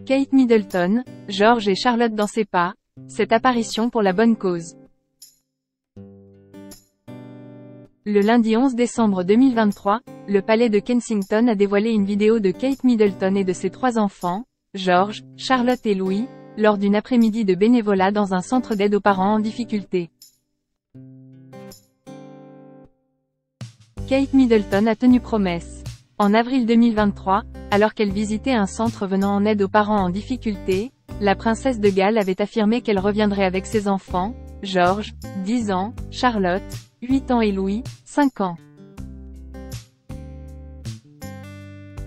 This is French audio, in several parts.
Kate Middleton, George et Charlotte dans ses pas, cette apparition pour la bonne cause. Le lundi 11 décembre 2023, le palais de Kensington a dévoilé une vidéo de Kate Middleton et de ses 3 enfants, George, Charlotte et Louis, lors d'une après-midi de bénévolat dans un centre d'aide aux parents en difficulté. Kate Middleton a tenu promesse. En avril 2023, alors qu'elle visitait un centre venant en aide aux parents en difficulté, la princesse de Galles avait affirmé qu'elle reviendrait avec ses enfants, George, 10 ans, Charlotte, 8 ans et Louis, 5 ans.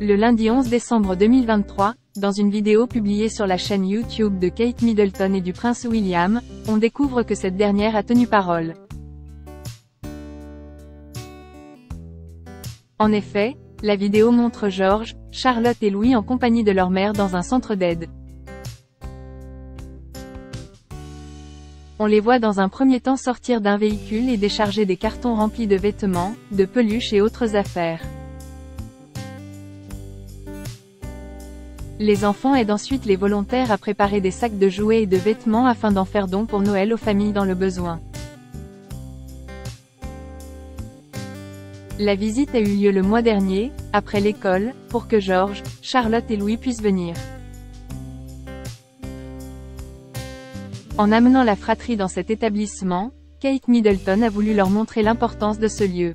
Le lundi 11 décembre 2023, dans une vidéo publiée sur la chaîne YouTube de Kate Middleton et du prince William, on découvre que cette dernière a tenu parole. En effet, la vidéo montre George, Charlotte et Louis en compagnie de leur mère dans un centre d'aide. On les voit dans un premier temps sortir d'un véhicule et décharger des cartons remplis de vêtements, de peluches et autres affaires. Les enfants aident ensuite les volontaires à préparer des sacs de jouets et de vêtements afin d'en faire don pour Noël aux familles dans le besoin. La visite a eu lieu le mois dernier, après l'école, pour que George, Charlotte et Louis puissent venir. En amenant la fratrie dans cet établissement, Kate Middleton a voulu leur montrer l'importance de ce lieu.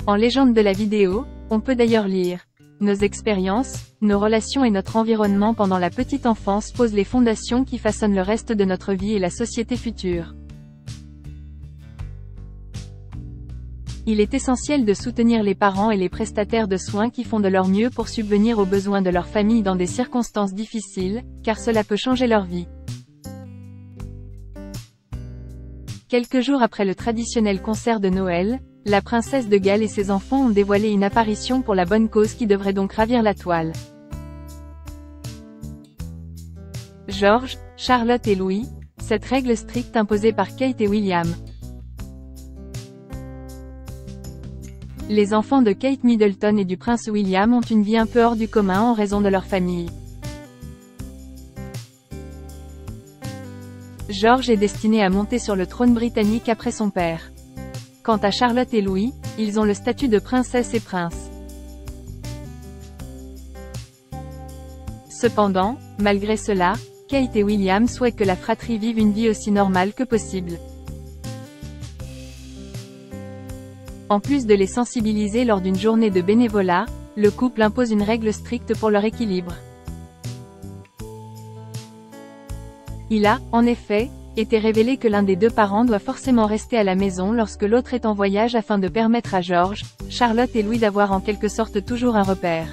En légende de la vidéo, on peut d'ailleurs lire « Nos expériences, nos relations et notre environnement pendant la petite enfance posent les fondations qui façonnent le reste de notre vie et la société future. » Il est essentiel de soutenir les parents et les prestataires de soins qui font de leur mieux pour subvenir aux besoins de leur famille dans des circonstances difficiles, car cela peut changer leur vie. Quelques jours après le traditionnel concert de Noël, la princesse de Galles et ses enfants ont dévoilé une apparition pour la bonne cause qui devrait donc ravir la toile. George, Charlotte et Louis, cette règle stricte imposée par Kate et William. Les enfants de Kate Middleton et du prince William ont une vie un peu hors du commun en raison de leur famille. George est destiné à monter sur le trône britannique après son père. Quant à Charlotte et Louis, ils ont le statut de princesse et prince. Cependant, malgré cela, Kate et William souhaitent que la fratrie vive une vie aussi normale que possible. En plus de les sensibiliser lors d'une journée de bénévolat, le couple impose une règle stricte pour leur équilibre. Il a, en effet, été révélé que l'un des 2 parents doit forcément rester à la maison lorsque l'autre est en voyage afin de permettre à George, Charlotte et Louis d'avoir en quelque sorte toujours un repère.